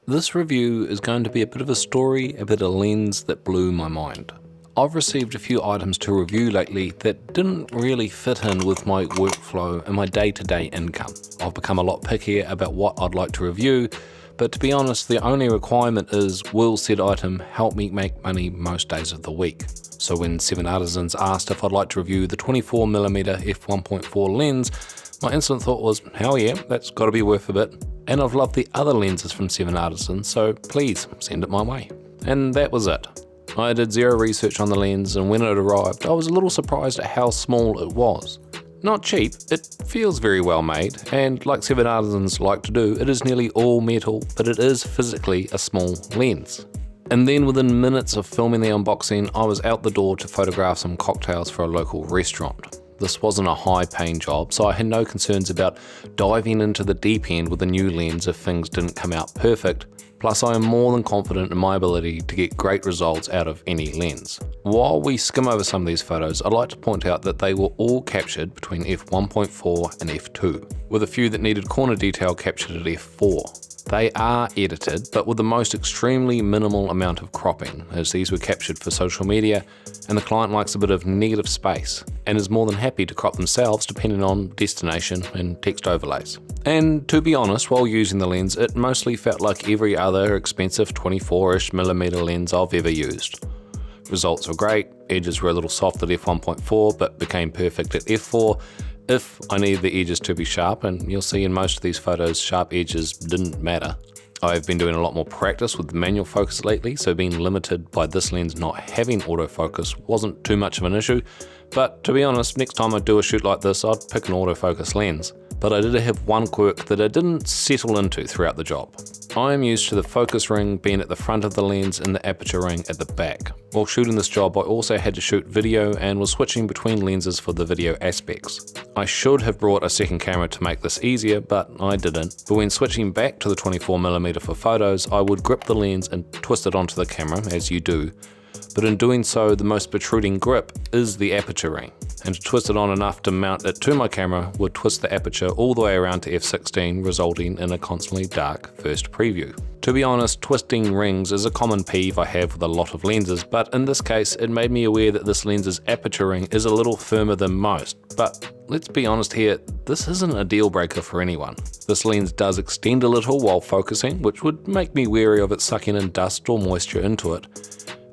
This review is going to be a bit of a story about a lens that blew my mind. I've received a few items to review lately that didn't really fit in with my workflow and my day-to-day income. I've become a lot pickier about what I'd like to review, but to be honest, the only requirement is, will said item help me make money most days of the week? So when 7Artisans asked if I'd like to review the 24mm f1.4 lens, my instant thought was, hell yeah, that's got to be worth a bit. And I've loved the other lenses from 7Artisans, so please send it my way. And that was it. I did zero research on the lens, and when it arrived, I was a little surprised at how small it was. Not cheap, it feels very well made, and like 7Artisans like to do, it is nearly all metal, but it is physically a small lens. And then within minutes of filming the unboxing, I was out the door to photograph some cocktails for a local restaurant. This wasn't a high-paying job, so I had no concerns about diving into the deep end with a new lens if things didn't come out perfect. Plus, I am more than confident in my ability to get great results out of any lens. While we skim over some of these photos, I'd like to point out that they were all captured between f1.4 and f2, with a few that needed corner detail captured at f4. They are edited, but with the most extremely minimal amount of cropping, as these were captured for social media, and the client likes a bit of negative space, and is more than happy to crop themselves depending on destination and text overlays. And to be honest, while using the lens, it mostly felt like every other expensive 24-ish millimeter lens I've ever used. Results were great, edges were a little soft at f1.4, but became perfect at f4, if I needed the edges to be sharp, and you'll see in most of these photos sharp edges didn't matter. I've been doing a lot more practice with manual focus lately, so being limited by this lens not having autofocus wasn't too much of an issue, but to be honest, next time I do a shoot like this, I'd pick an autofocus lens. But I did have one quirk that I didn't settle into throughout the job. I am used to the focus ring being at the front of the lens and the aperture ring at the back. While shooting this job, I also had to shoot video and was switching between lenses for the video aspects. I should have brought a second camera to make this easier, but I didn't. But when switching back to the 24mm for photos, I would grip the lens and twist it onto the camera, as you do. But in doing so, the most protruding grip is the aperture ring. And to twist it on enough to mount it to my camera would twist the aperture all the way around to f16, resulting in a constantly dark first preview. To be honest, twisting rings is a common peeve I have with a lot of lenses, but in this case it made me aware that this lens's aperture ring is a little firmer than most. But let's be honest here, this isn't a deal breaker for anyone. This lens does extend a little while focusing, which would make me wary of it sucking in dust or moisture into it.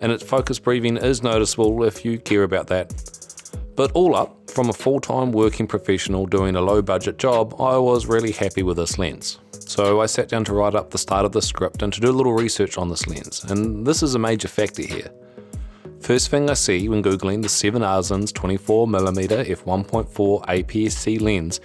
And its focus breathing is noticeable if you care about that. But all up, from a full-time working professional doing a low-budget job, I was really happy with this lens. So I sat down to write up the start of the script and to do a little research on this lens, and this is a major factor here. First thing I see when googling the 7Artisans 24mm f1.4 APS-C lens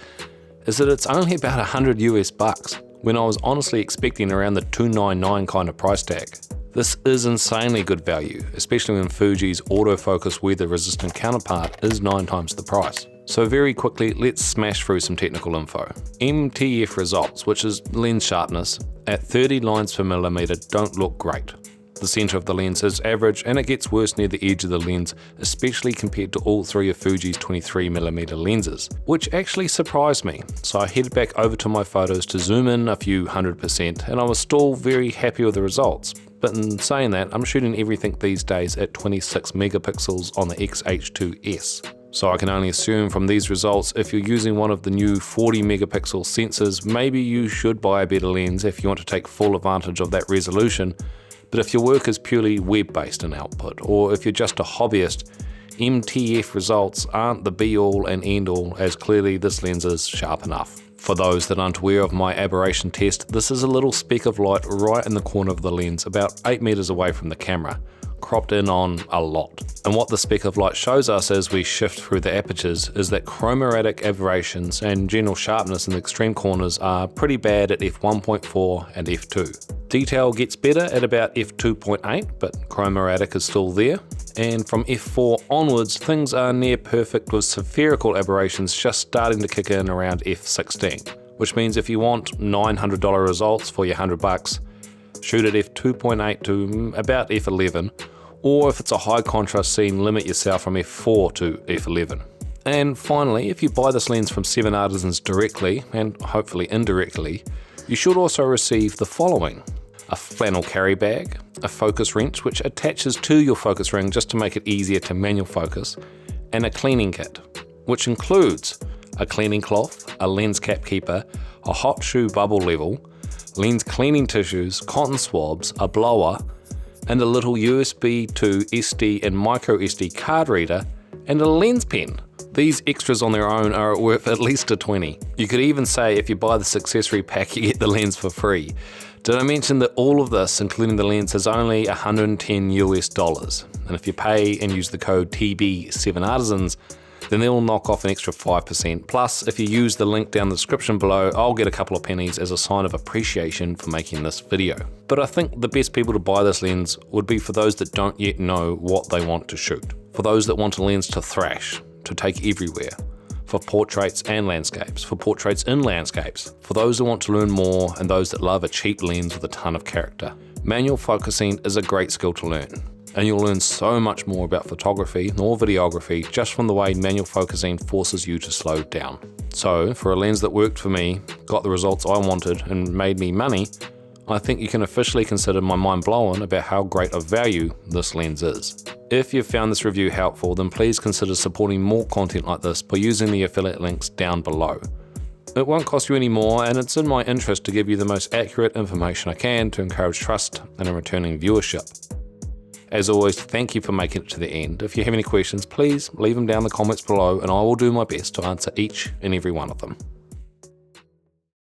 is that it's only about $100 when I was honestly expecting around the $299 kind of price tag. This is insanely good value, especially when Fuji's autofocus weather-resistant counterpart is 9 times the price. So very quickly, let's smash through some technical info. MTF results, which is lens sharpness, at 30 lines per millimeter don't look great. The center of the lens is average, and it gets worse near the edge of the lens, especially compared to all three of Fuji's 23mm lenses, which actually surprised me. So I headed back over to my photos to zoom in a few 100%, and I was still very happy with the results. But in saying that, I'm shooting everything these days at 26 megapixels on the X-H2S. So I can only assume from these results, if you're using one of the new 40 megapixel sensors, maybe you should buy a better lens if you want to take full advantage of that resolution. But if your work is purely web-based in output, or if you're just a hobbyist, MTF results aren't the be-all and end-all, as clearly this lens is sharp enough. For those that aren't aware of my aberration test, this is a little speck of light right in the corner of the lens, about 8 meters away from the camera, cropped in on a lot. And what the speck of light shows us as we shift through the apertures is that chromatic aberrations and general sharpness in the extreme corners are pretty bad at f1.4 and f2. Detail gets better at about f2.8, but chromatic is still there. And from f4 onwards, things are near perfect with spherical aberrations just starting to kick in around f16, which means if you want $900 results for your $100, shoot at f2.8 to about f11, or if it's a high contrast scene, limit yourself from f4 to f11. And finally, if you buy this lens from 7Artisans directly, and hopefully indirectly, you should also receive the following: a flannel carry bag, a focus wrench which attaches to your focus ring just to make it easier to manual focus, and a cleaning kit, which includes a cleaning cloth, a lens cap keeper, a hot shoe bubble level, lens cleaning tissues, cotton swabs, a blower, and a little USB to SD and micro SD card reader, and a lens pen. These extras on their own are worth at least a 20. You could even say if you buy this accessory pack you get the lens for free. Did I mention that all of this, including the lens, is only $110 US? And if you pay and use the code TB7Artisans, then they'll knock off an extra 5%. Plus, if you use the link down the description below, I'll get a couple of pennies as a sign of appreciation for making this video. But I think the best people to buy this lens would be for those that don't yet know what they want to shoot. For those that want a lens to thrash, to take everywhere. For portraits and landscapes, for portraits in landscapes, for those who want to learn more and those that love a cheap lens with a ton of character. Manual focusing is a great skill to learn, and you'll learn so much more about photography or videography just from the way manual focusing forces you to slow down. So, for a lens that worked for me, got the results I wanted, and made me money, I think you can officially consider my mind blown about how great of value this lens is. If you've found this review helpful, then please consider supporting more content like this by using the affiliate links down below. It won't cost you any more, and it's in my interest to give you the most accurate information I can to encourage trust and a returning viewership. As always, thank you for making it to the end. If you have any questions, please leave them down in the comments below and I will do my best to answer each and every one of them.